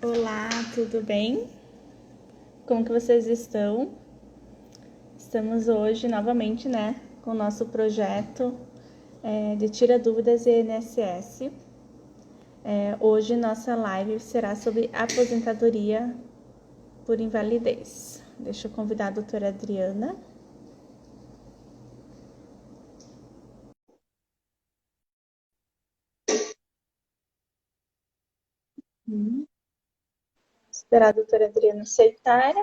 Olá, tudo bem? Como que vocês estão? Estamos hoje novamente, com o nosso projeto de Tira Dúvidas e INSS. Hoje nossa live será sobre aposentadoria por invalidez. Deixa eu convidar a doutora Adriana. Esperar a doutora Adriana aceitar.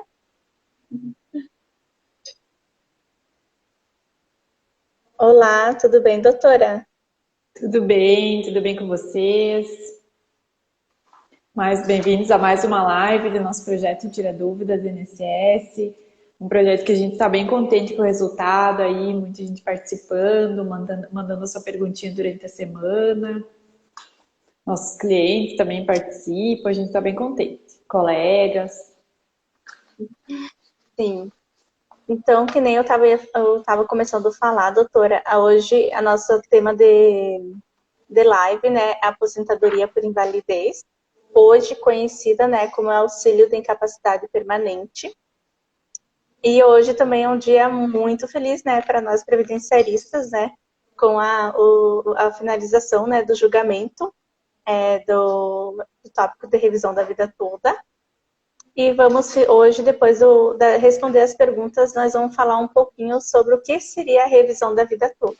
Olá, tudo bem, doutora? Tudo bem com vocês? Mais bem-vindos a mais uma live do nosso projeto Tira Dúvidas do INSS. Um projeto que a gente está bem contente com o resultado aí, muita gente participando, mandando a sua perguntinha durante a semana. Nossos clientes também participam, a gente está bem contente. Colegas. Sim. Então, que nem eu tava começando a falar, doutora, hoje a nosso tema de live, é aposentadoria por invalidez, hoje conhecida, como auxílio de incapacidade permanente. E hoje também é um dia muito feliz, para nós previdenciaristas, com a finalização, do julgamento do tópico de revisão da vida toda. E vamos hoje, depois de responder as perguntas, nós vamos falar um pouquinho sobre o que seria a revisão da vida toda.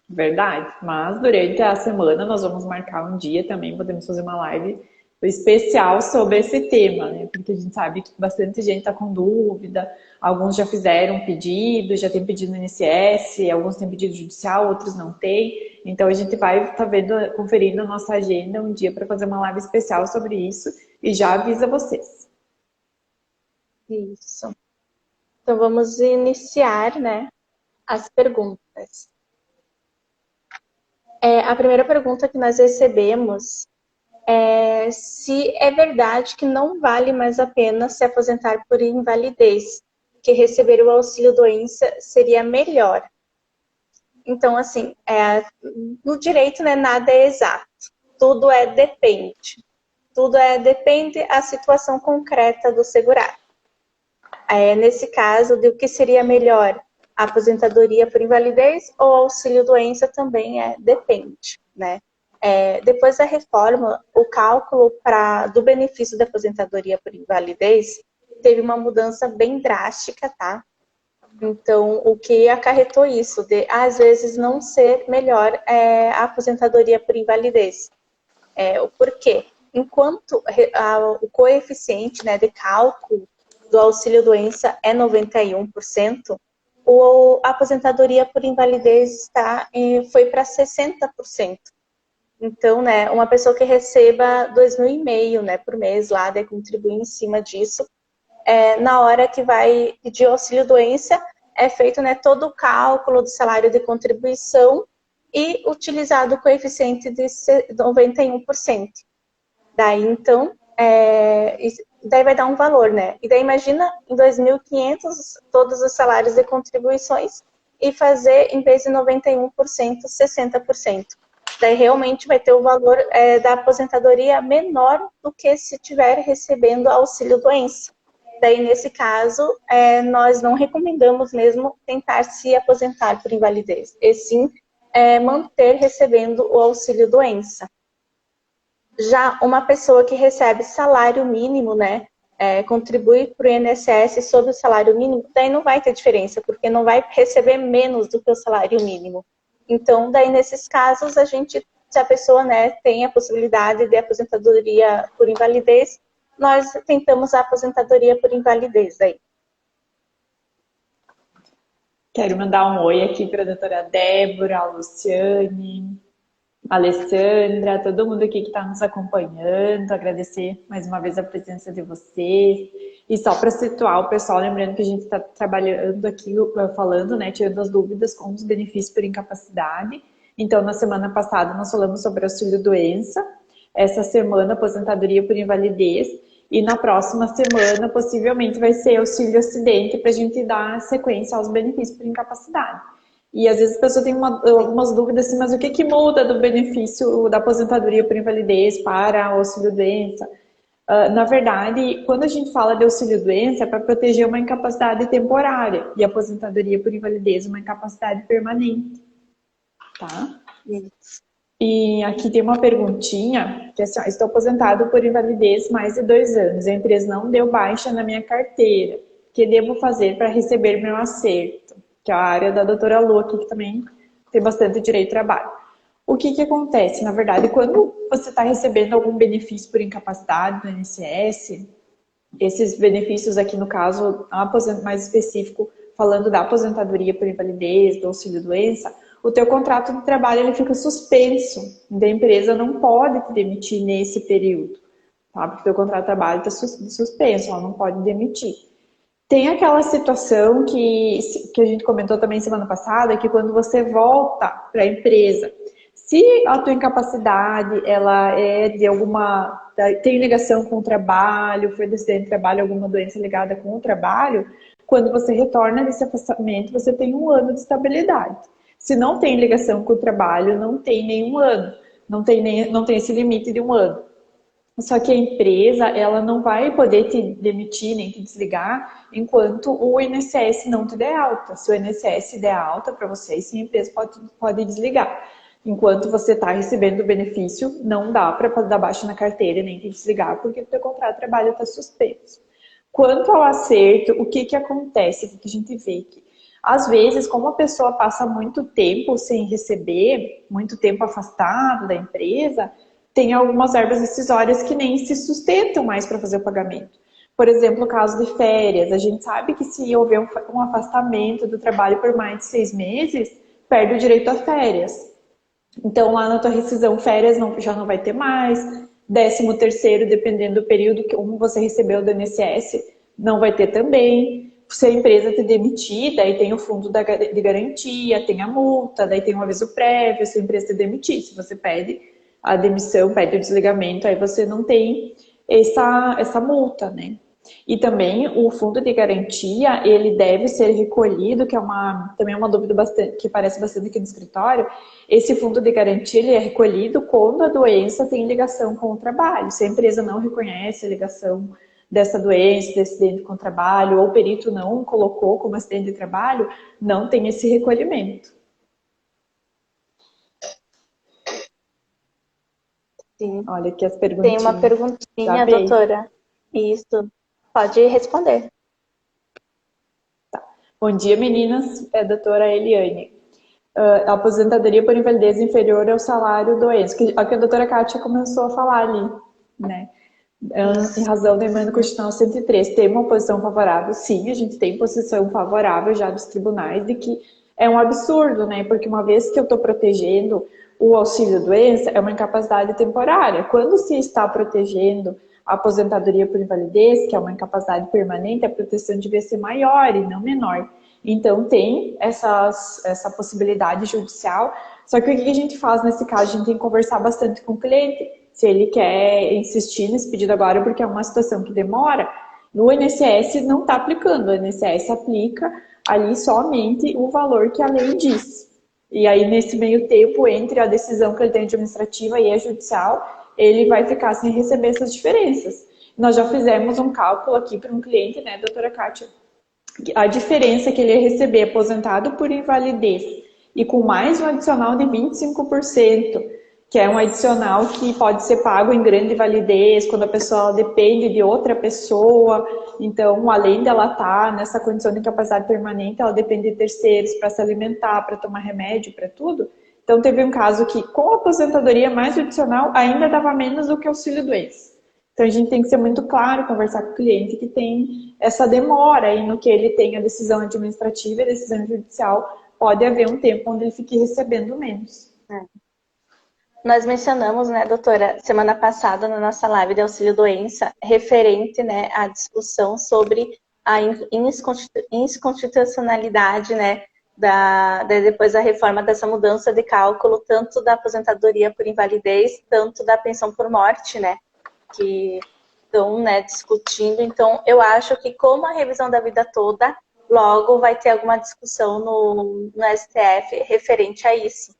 Verdade, mas durante a semana nós vamos marcar um dia também, podemos fazer uma live especial sobre esse tema, né? Porque a gente sabe que bastante gente está com dúvida, alguns já fizeram pedido, já tem pedido no INSS, alguns têm pedido judicial, outros não têm. Então a gente vai estar conferindo a nossa agenda um dia para fazer uma live especial sobre isso e já avisa vocês. Isso. Então vamos iniciar, as perguntas. A primeira pergunta que nós recebemos é se é verdade que não vale mais a pena se aposentar por invalidez, que receber o auxílio-doença seria melhor. Então, assim, no direito, nada é exato. Tudo depende. Tudo depende da situação concreta do segurado. Nesse caso, do que seria melhor, a aposentadoria por invalidez ou auxílio-doença também depende, depois da reforma, o cálculo do benefício da aposentadoria por invalidez teve uma mudança bem drástica, tá? Então, o que acarretou isso, de às vezes não ser melhor a aposentadoria por invalidez. O porquê? Enquanto o coeficiente de cálculo do auxílio-doença é 91%, a aposentadoria por invalidez foi para 60%. Então, uma pessoa que receba 2.500, por mês lá, de contribuir em cima disso, na hora que vai pedir auxílio-doença, é feito todo o cálculo do salário de contribuição e utilizado o coeficiente de 91%. Daí, então, daí vai dar um valor, E daí, imagina, em 2.500, todos os salários de contribuições e fazer, em vez de 91%, 60%. Daí, realmente, vai ter o valor da aposentadoria menor do que se estiver recebendo auxílio-doença. Daí, nesse caso, nós não recomendamos mesmo tentar se aposentar por invalidez, e sim manter recebendo o auxílio-doença. Já uma pessoa que recebe salário mínimo, contribui para o INSS sobre o salário mínimo, daí não vai ter diferença, porque não vai receber menos do que o salário mínimo. Então, daí nesses casos, se a pessoa tem a possibilidade de aposentadoria por invalidez, nós tentamos a aposentadoria por invalidez aí. Quero mandar um oi aqui para a doutora Débora, a Luciane, a Alessandra, todo mundo aqui que está nos acompanhando, agradecer mais uma vez a presença de vocês. E só para situar o pessoal, lembrando que a gente está trabalhando aqui, falando, tirando as dúvidas com os benefícios por incapacidade. Então, na semana passada, nós falamos sobre auxílio-doença, essa semana, aposentadoria por invalidez, e na próxima semana, possivelmente, vai ser auxílio-acidente para a gente dar sequência aos benefícios por incapacidade. E às vezes a pessoa tem algumas dúvidas assim, mas o que muda do benefício da aposentadoria por invalidez para o auxílio-doença? Na verdade, quando a gente fala de auxílio-doença, é para proteger uma incapacidade temporária e aposentadoria por invalidez, uma incapacidade permanente, tá? Isso. E aqui tem uma perguntinha, que é assim, ó, estou aposentado por invalidez mais de 2 anos, a empresa não deu baixa na minha carteira. O que devo fazer para receber meu acerto? Que é a área da doutora Lu aqui, que também tem bastante direito de trabalho. O que que acontece? Na verdade, quando você está recebendo algum benefício por incapacidade do INSS, esses benefícios aqui, no caso, mais específico, falando da aposentadoria por invalidez, do auxílio-doença, o teu contrato de trabalho ele fica suspenso. A empresa não pode te demitir nesse período, tá? Porque o teu contrato de trabalho está suspenso, ela não pode demitir. Tem aquela situação que a gente comentou também semana passada, que quando você volta para a empresa, se a tua incapacidade ela é de tem ligação com o trabalho, foi acidente de trabalho, alguma doença ligada com o trabalho, quando você retorna desse afastamento, você tem 1 ano de estabilidade. Se não tem ligação com o trabalho, não tem nenhum ano, não tem esse limite de 1 ano. Só que a empresa, ela não vai poder te demitir nem te desligar enquanto o INSS não te der alta. Se o INSS der alta para vocês, sim, a empresa pode desligar. Enquanto você está recebendo o benefício, não dá para dar baixa na carteira nem te desligar, porque o teu contrato de trabalho está suspenso. Quanto ao acerto, o que acontece? O que a gente vê aqui? Às vezes, como a pessoa passa muito tempo sem receber, muito tempo afastado da empresa, tem algumas verbas rescisórias que nem se sustentam mais para fazer o pagamento. Por exemplo, o caso de férias. A gente sabe que se houver um afastamento do trabalho por mais de 6 meses, perde o direito a férias. Então, lá na tua rescisão, férias já não vai ter mais. 13º, dependendo do período que você recebeu do INSS, não vai ter também. Se a empresa te demitir, daí tem o fundo de garantia, tem a multa, daí tem um aviso prévio, se a empresa te demitir. Se você pede a demissão, pede o desligamento, aí você não tem essa multa, né? E também o fundo de garantia, ele deve ser recolhido, que também é uma dúvida que aparece bastante aqui no escritório. Esse fundo de garantia, ele é recolhido quando a doença tem ligação com o trabalho. Se a empresa não reconhece a ligação dessa doença, desse acidente com o trabalho, ou o perito não colocou como acidente de trabalho, não tem esse recolhimento. Sim. Olha aqui as perguntinhas. Tem uma perguntinha, doutora. Isso. Pode responder. Tá. Bom dia, meninas. É a doutora Eliane. A aposentadoria por invalidez inferior ao salário doença, que a doutora Kátia começou a falar ali, né? Em razão da emenda constitucional 103, tem uma posição favorável? Sim, a gente tem posição favorável já dos tribunais de que é um absurdo, né? Porque uma vez que eu estou protegendo o auxílio-doença, é uma incapacidade temporária. Quando se está protegendo a aposentadoria por invalidez, que é uma incapacidade permanente, a proteção devia ser maior e não menor. Então, tem essa possibilidade judicial. Só que o que a gente faz nesse caso? A gente tem que conversar bastante com o cliente. Se ele quer insistir nesse pedido agora, porque é uma situação que demora, no INSS não está aplicando. O INSS aplica ali somente o valor que a lei diz. E aí, nesse meio tempo, entre a decisão que ele tem administrativa e a judicial, ele vai ficar sem receber essas diferenças. Nós já fizemos um cálculo aqui para um cliente, né, doutora Kátia? A diferença que ele ia receber aposentado por invalidez e com mais um adicional de 25%, que é um adicional que pode ser pago em grande validez, quando a pessoa depende de outra pessoa. Então, além dela estar nessa condição de incapacidade permanente, ela depende de terceiros para se alimentar, para tomar remédio, para tudo. Então, teve um caso que, com a aposentadoria mais adicional, ainda dava menos do que auxílio-doença. Então, a gente tem que ser muito claro, conversar com o cliente que tem essa demora aí no que ele tem a decisão administrativa e a decisão judicial. Pode haver um tempo onde ele fique recebendo menos. Nós mencionamos, né, doutora, semana passada na nossa live de auxílio-doença, referente, né, à discussão sobre a inconstitucionalidade, né, depois da reforma dessa mudança de cálculo, tanto da aposentadoria por invalidez, tanto da pensão por morte, né, que estão, né, discutindo. Então, eu acho que como a revisão da vida toda, logo vai ter alguma discussão no STF referente a isso.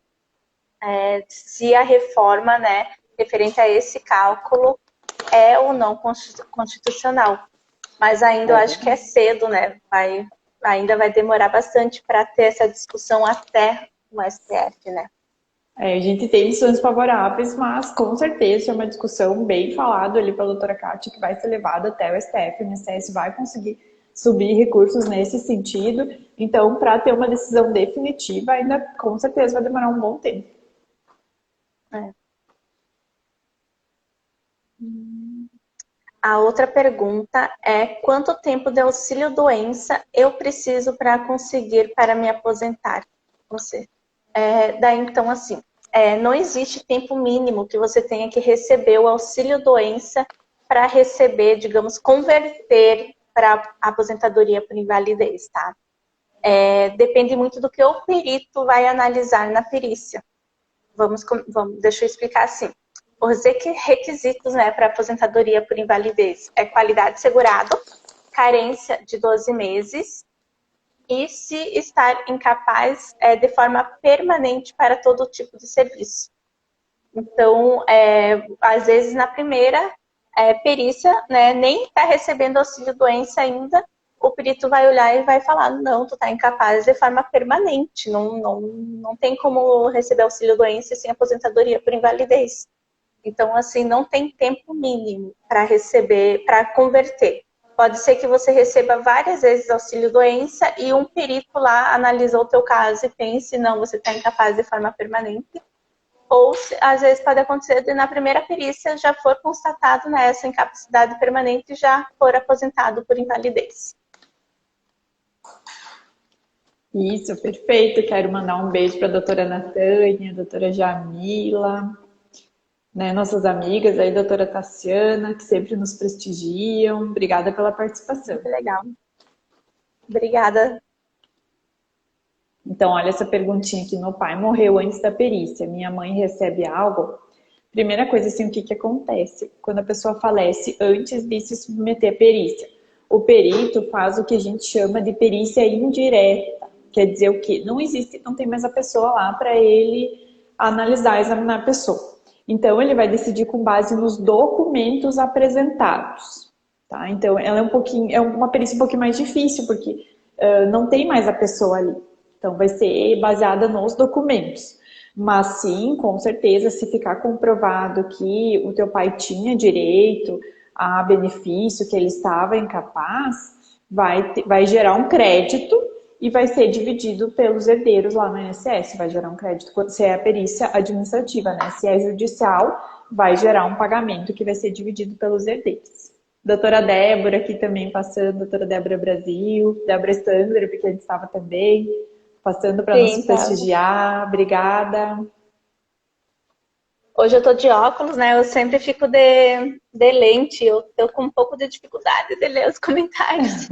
Se a reforma, né, referente a esse cálculo, é ou não constitucional. Mas ainda eu acho que é cedo, né? Ainda vai demorar bastante para ter essa discussão até o STF, né? A gente tem decisões favoráveis, mas com certeza é uma discussão bem falada ali pela doutora Kátia, que vai ser levada até o STF. O INSS vai conseguir subir recursos nesse sentido. Então, para ter uma decisão definitiva, ainda com certeza vai demorar um bom tempo. É. A outra pergunta é: quanto tempo de auxílio-doença eu preciso para conseguir para me aposentar? Daí, então, assim, não existe tempo mínimo que você tenha que receber o auxílio-doença para receber, digamos, converter para aposentadoria por invalidez, tá? Depende muito do que o perito vai analisar na perícia. Deixa eu explicar assim. Os requisitos, né, para aposentadoria por invalidez é qualidade segurado, carência de 12 meses e se estar incapaz de forma permanente para todo tipo de serviço. Então, às vezes na primeira perícia, né, nem está recebendo auxílio-doença ainda, o perito vai olhar e vai falar: não, tu está incapaz de forma permanente, não tem como receber auxílio-doença sem aposentadoria por invalidez. Então, assim, não tem tempo mínimo para receber, para converter. Pode ser que você receba várias vezes auxílio-doença e um perito lá analisou o teu caso e pense: não, você está incapaz de forma permanente. Ou, às vezes, pode acontecer de na primeira perícia já for constatado, né, essa incapacidade permanente e já for aposentado por invalidez. Isso, perfeito. Quero mandar um beijo para a doutora Natânia, a doutora Jamila, né, nossas amigas aí, doutora Tassiana, que sempre nos prestigiam. Obrigada pela participação. Muito legal. Obrigada. Então, olha essa perguntinha aqui. Meu pai morreu antes da perícia. Minha mãe recebe algo? Primeira coisa, assim, o que acontece? Quando a pessoa falece antes de se submeter à perícia, o perito faz o que a gente chama de perícia indireta. Quer dizer o quê? Não existe, não tem mais a pessoa lá para ele analisar, examinar a pessoa. Então, ele vai decidir com base nos documentos apresentados. Tá? Então, ela é uma perícia um pouquinho mais difícil, porque não tem mais a pessoa ali. Então, vai ser baseada nos documentos. Mas sim, com certeza, se ficar comprovado que o teu pai tinha direito a benefício, que ele estava incapaz, vai gerar um crédito e vai ser dividido pelos herdeiros lá no INSS. Vai gerar um crédito se é a perícia administrativa, né? Se é judicial, vai gerar um pagamento que vai ser dividido pelos herdeiros. Doutora Débora aqui também passando, doutora Débora Brasil, Débora Sandra, porque a gente estava também passando para nos prestigiar. Obrigada. Hoje eu tô de óculos, né? Eu sempre fico de lente. Eu tô com um pouco de dificuldade de ler os comentários.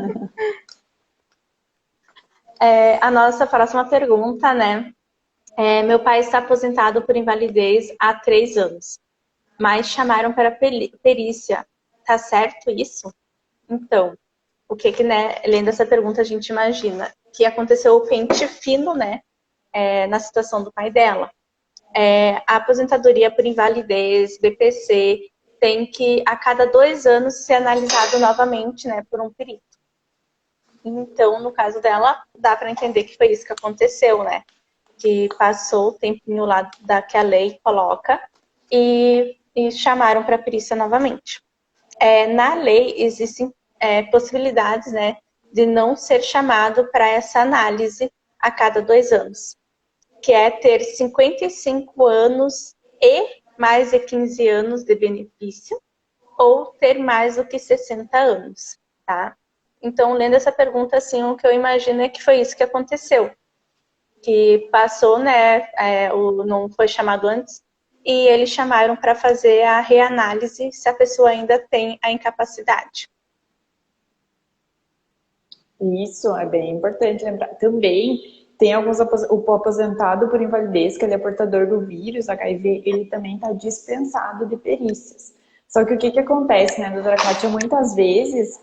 A nossa próxima pergunta, né? Meu pai está aposentado por invalidez há 3 anos, mas chamaram para perícia. Tá certo isso? Então, o que, né? Lendo essa pergunta, a gente imagina que aconteceu o pente fino, né? Na situação do pai dela. A aposentadoria por invalidez, BPC, tem que, a cada 2 anos, ser analisado novamente, né, por um perito. Então, no caso dela, dá para entender que foi isso que aconteceu, né? Que passou o tempinho lá que a lei coloca e chamaram para a perícia novamente. Na lei, existem possibilidades, né, de não ser chamado para essa análise a cada 2 anos. Que é ter 55 anos e mais de 15 anos de benefício, ou ter mais do que 60 anos, tá? Então, lendo essa pergunta, assim, o que eu imagino é que foi isso que aconteceu. Que passou, né, não foi chamado antes, e eles chamaram para fazer a reanálise se a pessoa ainda tem a incapacidade. Isso, é bem importante lembrar. Também tem o aposentado por invalidez, que ele é portador do vírus HIV, ele também está dispensado de perícias. Só que o que acontece, né, doutora Kátia? Muitas vezes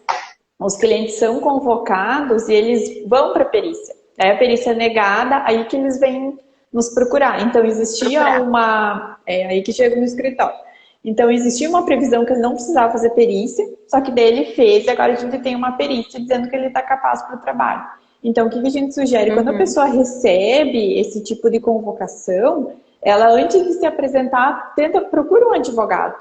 os clientes são convocados e eles vão para a perícia. Aí a perícia é negada, aí que eles vêm nos procurar. Então existia aí que chega no escritório. Então, existia uma previsão que ele não precisava fazer perícia, só que daí ele fez e agora a gente tem uma perícia dizendo que ele está capaz para o trabalho. Então, o que a gente sugere? Quando a pessoa recebe esse tipo de convocação, ela, antes de se apresentar, procura um advogado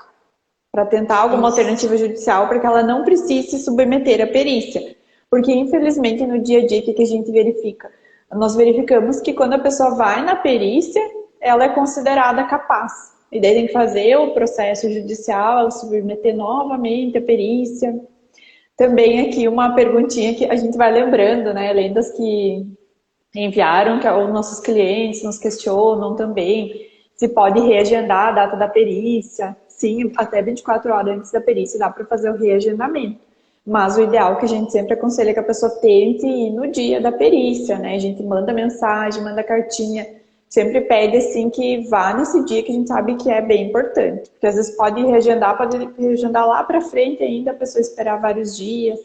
para tentar alguma alternativa judicial para que ela não precise se submeter à perícia. Porque, infelizmente, no dia a dia, o que a gente verifica? Nós verificamos que quando a pessoa vai na perícia, ela é considerada capaz. E daí tem que fazer o processo judicial, submeter novamente a perícia. Também aqui uma perguntinha que a gente vai lembrando, né? Lendas que enviaram, que os nossos clientes nos questionam também, se pode reagendar a data da perícia. Sim, até 24 horas antes da perícia dá para fazer o reagendamento. Mas o ideal que a gente sempre aconselha é que a pessoa tente ir no dia da perícia, né? A gente manda mensagem, manda cartinha, sempre pede assim que vá nesse dia que a gente sabe que é bem importante. Porque às vezes pode reagendar lá para frente ainda, a pessoa esperar vários dias.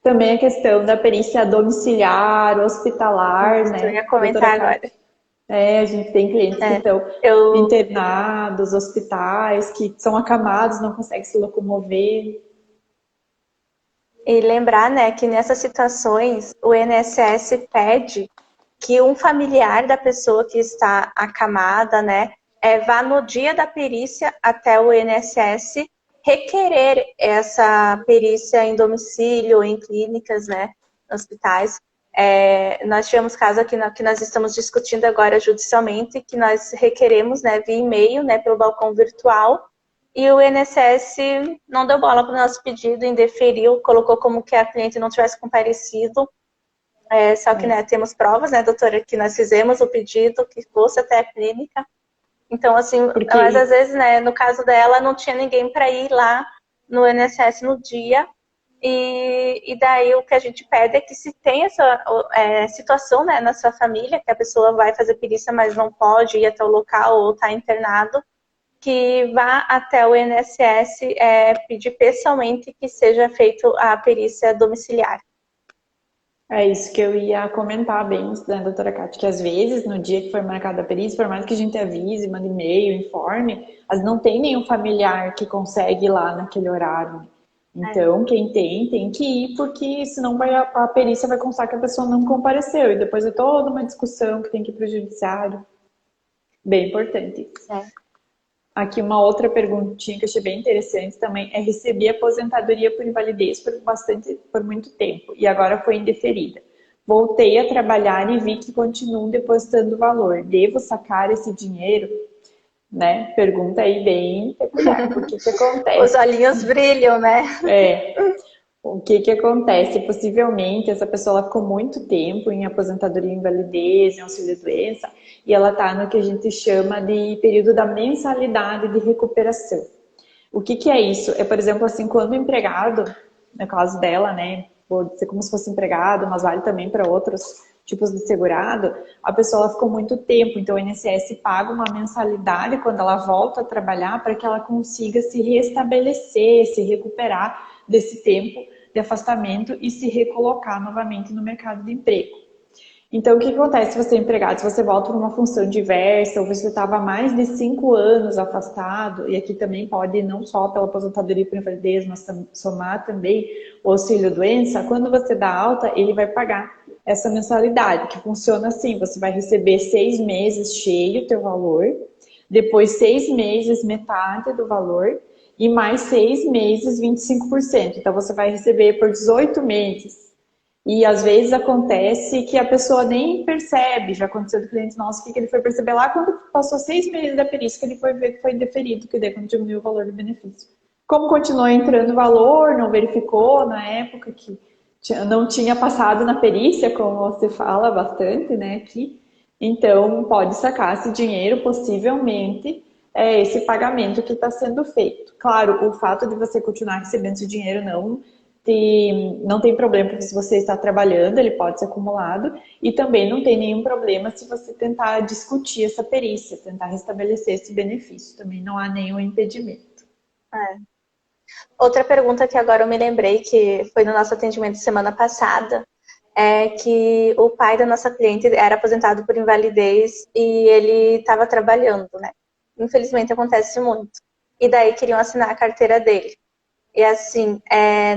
Também a questão da perícia domiciliar, hospitalar, né? Eu ia comentar agora. A gente tem clientes que estão internados, hospitais, que são acamados, não conseguem se locomover. E lembrar, né, que nessas situações o INSS pede que um familiar da pessoa que está acamada, né, vá no dia da perícia até o INSS requerer essa perícia em domicílio, em clínicas, né, hospitais. Nós tivemos caso aqui que nós estamos discutindo agora judicialmente, que nós requeremos, né, via e-mail, né, pelo balcão virtual, e o INSS não deu bola para o nosso pedido, indeferiu, colocou como que a cliente não tivesse comparecido. Só que, né, temos provas, né, doutora, que nós fizemos o pedido, que fosse até a clínica. Então, assim, mas às vezes, né, no caso dela, não tinha ninguém para ir lá no INSS no dia. E daí o que a gente pede é que se tem essa situação, né, na sua família, que a pessoa vai fazer perícia, mas não pode ir até o local ou está internado, que vá até o INSS pedir pessoalmente que seja feita a perícia domiciliar. É isso que eu ia comentar bem, né, doutora Cátia, que às vezes, no dia que foi marcada a perícia, por mais que a gente avise, mande e-mail, informe, mas não tem nenhum familiar que consegue ir lá naquele horário. Então, quem tem que ir, porque senão a perícia vai constar que a pessoa não compareceu. E depois é toda uma discussão que tem que ir para o judiciário. Bem importante. Aqui uma outra perguntinha que eu achei bem interessante também é: recebi aposentadoria por invalidez por muito tempo e agora foi indeferida. Voltei a trabalhar e vi que continuo depositando valor. Devo sacar esse dinheiro? Né? Pergunta aí bem peculiar. O que acontece? Os olhinhos brilham, né? O que acontece? Possivelmente essa pessoa ficou muito tempo em aposentadoria, invalidez, em auxílio-doença, e ela está no que a gente chama de período da mensalidade de recuperação. O que é isso? Por exemplo, assim, quando o empregado, no caso dela, né, pode ser como se fosse empregado, mas vale também para outros tipos de segurado, a pessoa ficou muito tempo, então o INSS paga uma mensalidade quando ela volta a trabalhar para que ela consiga se restabelecer, se recuperar desse tempo de afastamento e se recolocar novamente no mercado de emprego. Então, o que acontece se você é empregado? Se você volta para uma função diversa, ou você estava mais de 5 anos afastado, e aqui também pode não só pela aposentadoria por invalidez, mas somar também o auxílio-doença, quando você dá alta, ele vai pagar essa mensalidade, que funciona assim: você vai receber 6 meses cheio o teu valor, depois 6 meses metade do valor, e mais 6 meses 25%. Então, você vai receber por 18 meses. E às vezes acontece que a pessoa nem percebe. Já aconteceu do cliente nosso que ele foi perceber lá quando passou 6 meses da perícia, que ele foi ver que foi indeferido, que daí quando diminuiu o valor do benefício. Como continuou entrando valor, não verificou na época que não tinha passado na perícia, como você fala bastante, né, aqui. Então, pode sacar esse dinheiro, possivelmente, esse pagamento que está sendo feito. Claro, o fato de você continuar recebendo esse dinheiro não tem problema, porque se você está trabalhando, ele pode ser acumulado, e também não tem nenhum problema se você tentar discutir essa perícia, tentar restabelecer esse benefício, também não há nenhum impedimento. Outra pergunta que agora eu me lembrei, que foi no nosso atendimento semana passada, é que o pai da nossa cliente era aposentado por invalidez e ele estava trabalhando, né? Infelizmente acontece muito. e daí queriam assinar a carteira dele. E assim,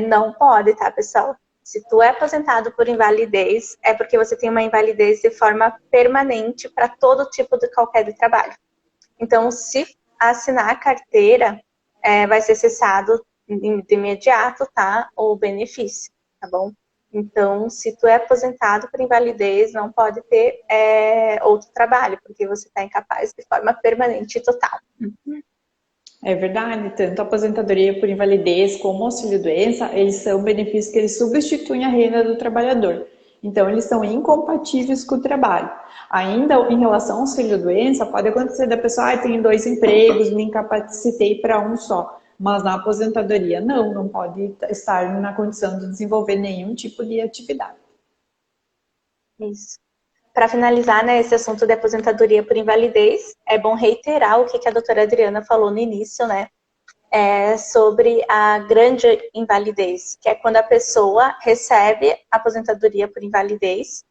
não pode, tá, pessoal? Se tu é aposentado por invalidez, é porque você tem uma invalidez de forma permanente para todo tipo de qualquer de trabalho. Então, se assinar a carteira, vai ser cessado de imediato, tá? O benefício, tá bom? Então, se tu é aposentado por invalidez, não pode ter outro trabalho, porque você está incapaz de forma permanente e total. É verdade, tanto a aposentadoria por invalidez como o auxílio-doença, eles são benefícios que eles substituem a renda do trabalhador. Então, eles são incompatíveis com o trabalho. Ainda em relação ao auxílio-doença, pode acontecer da pessoa, tem 2 empregos, me incapacitei para um só. Mas na aposentadoria, não pode estar na condição de desenvolver nenhum tipo de atividade. Isso. Para finalizar, né, esse assunto de aposentadoria por invalidez, é bom reiterar o que a doutora Adriana falou no início, né? Sobre a grande invalidez, que é quando a pessoa recebe aposentadoria por invalidez,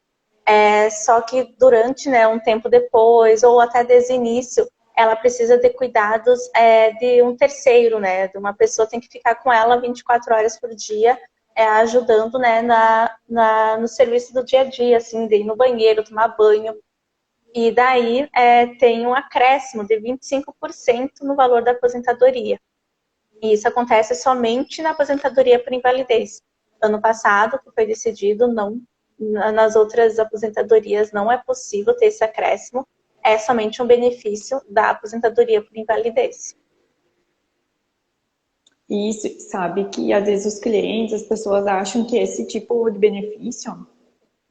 só que durante, né, um tempo depois, ou até desde o início, ela precisa de cuidados de um terceiro, né? De uma pessoa tem que ficar com ela 24 horas por dia, ajudando, né, no serviço do dia a dia, assim, de ir no banheiro, tomar banho. E daí tem um acréscimo de 25% no valor da aposentadoria. E isso acontece somente na aposentadoria por invalidez. Ano passado, que foi decidido, não, nas outras aposentadorias não é possível ter esse acréscimo, é somente um benefício da aposentadoria por invalidez. E isso, sabe que às vezes os clientes, as pessoas acham que esse tipo de benefício,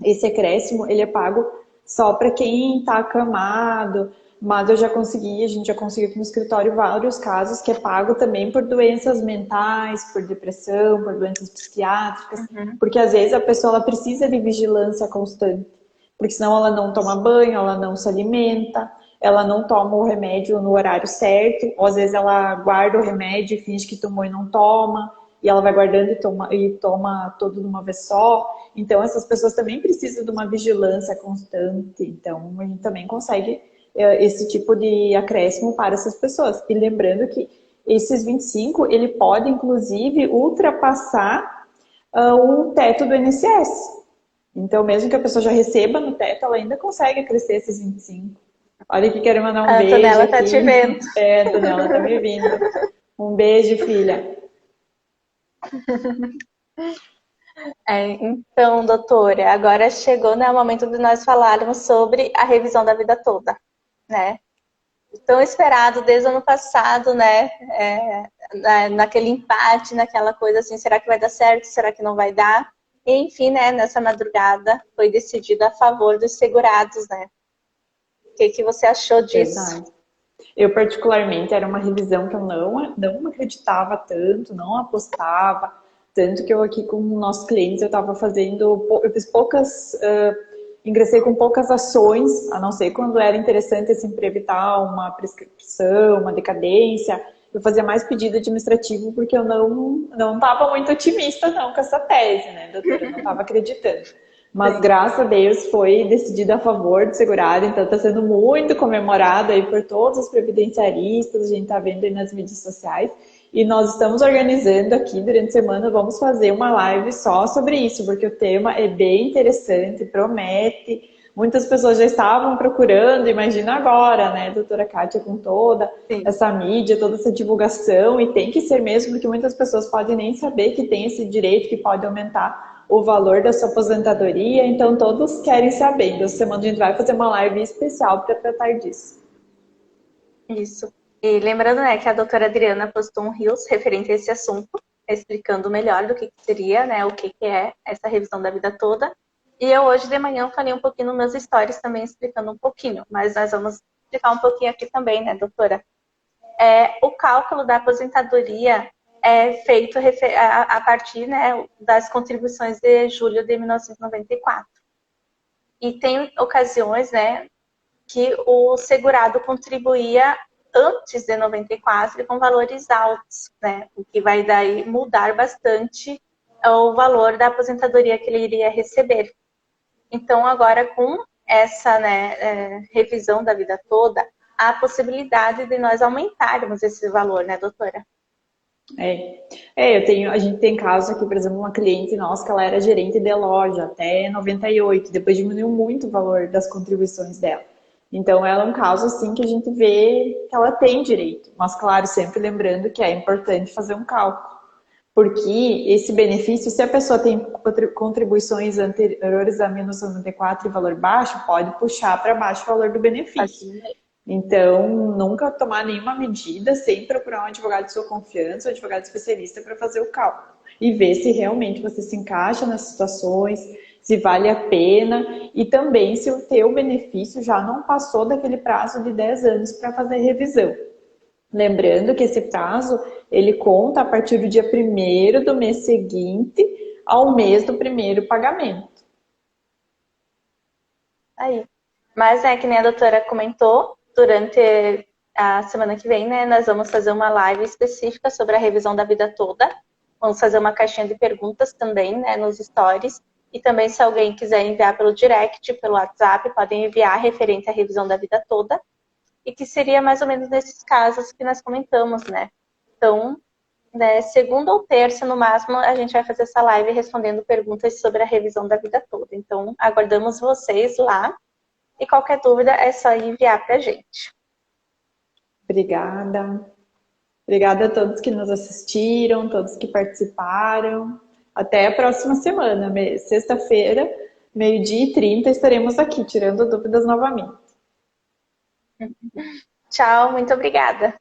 esse acréscimo, ele é pago só para quem está acamado, mas a gente já conseguiu aqui no escritório vários casos que é pago também por doenças mentais, por depressão, por doenças psiquiátricas, porque às vezes a pessoa ela precisa de vigilância constante, porque senão ela não toma banho, ela não se alimenta, ela não toma o remédio no horário certo, ou às vezes ela guarda o remédio e finge que tomou e não toma, e ela vai guardando e toma tudo de uma vez só. Então, essas pessoas também precisam de uma vigilância constante. Então, a gente também consegue esse tipo de acréscimo para essas pessoas. E lembrando que esses 25, ele pode, inclusive, ultrapassar o teto do INSS. Então, mesmo que a pessoa já receba no teto, ela ainda consegue crescer esses 25. Olha aqui, quero mandar um beijo. A Antonella tá te vendo. A Antonella tá me vindo. Um beijo, filha. Então, doutora, agora chegou, né, o momento de nós falarmos sobre a revisão da vida toda, né? Tão esperado desde o ano passado, né? Naquele empate, naquela coisa assim, será que vai dar certo? Será que não vai dar? E, enfim, né, nessa madrugada foi decidido a favor dos segurados, né? O que você achou disso? Verdade. Eu, particularmente, era uma revisão que eu não acreditava tanto, não apostava, tanto que eu aqui com nossos clientes, eu fiz ingressei com poucas ações, a não ser quando era interessante assim, para evitar uma prescrição, uma decadência, eu fazia mais pedido administrativo porque eu não estava muito otimista não com essa tese, né, doutora? Eu não estava acreditando. Mas, graças a Deus, foi decidido a favor do segurado, então está sendo muito comemorado aí por todos os previdenciaristas, a gente está vendo aí nas mídias sociais, e nós estamos organizando aqui durante a semana, vamos fazer uma live só sobre isso, porque o tema é bem interessante, promete, muitas pessoas já estavam procurando, imagina agora, né, doutora Kátia, com toda essa mídia, toda essa divulgação, e tem que ser mesmo, porque muitas pessoas podem nem saber que tem esse direito que pode aumentar o valor da sua aposentadoria, então todos querem saber. Então, semana a gente vai fazer uma live especial para tratar disso. Isso. E lembrando, né, que a doutora Adriana postou um Reels referente a esse assunto, explicando melhor do que seria, né, o que é essa revisão da vida toda. E eu hoje de manhã falei um pouquinho nos meus stories também, explicando um pouquinho, mas nós vamos explicar um pouquinho aqui também, né, doutora? O cálculo da aposentadoria é feito a partir, né, das contribuições de julho de 1994. E tem ocasiões, né, que o segurado contribuía antes de 94 com valores altos, né, o que vai daí mudar bastante o valor da aposentadoria que ele iria receber. Então, agora com essa, né, revisão da vida toda, a possibilidade de nós aumentarmos esse valor, né, doutora? A gente tem casos aqui, por exemplo, uma cliente nossa que ela era gerente de loja até 98, depois diminuiu muito o valor das contribuições dela. Então, ela é um caso assim que a gente vê que ela tem direito, mas claro, sempre lembrando que é importante fazer um cálculo, porque esse benefício, se a pessoa tem contribuições anteriores a menos 94 e valor baixo, pode puxar para baixo o valor do benefício. Então, nunca tomar nenhuma medida sem procurar um advogado de sua confiança, um advogado especialista para fazer o cálculo e ver se realmente você se encaixa nas situações, se vale a pena e também se o teu benefício já não passou daquele prazo de 10 anos para fazer revisão. Lembrando que esse prazo, ele conta a partir do dia 1º do mês seguinte ao mês do primeiro pagamento. Aí. Mas, que nem a doutora comentou, durante a semana que vem, né, nós vamos fazer uma live específica sobre a revisão da vida toda. Vamos fazer uma caixinha de perguntas também, né, nos stories. E também, se alguém quiser enviar pelo direct, pelo WhatsApp, podem enviar referente à revisão da vida toda. E que seria mais ou menos nesses casos que nós comentamos, né? Então, né, segunda ou terça, no máximo, a gente vai fazer essa live respondendo perguntas sobre a revisão da vida toda. Então, aguardamos vocês lá. E qualquer dúvida é só enviar para a gente. Obrigada. Obrigada a todos que nos assistiram, todos que participaram. Até a próxima semana, sexta-feira, 12h30, estaremos aqui tirando dúvidas novamente. Tchau, muito obrigada.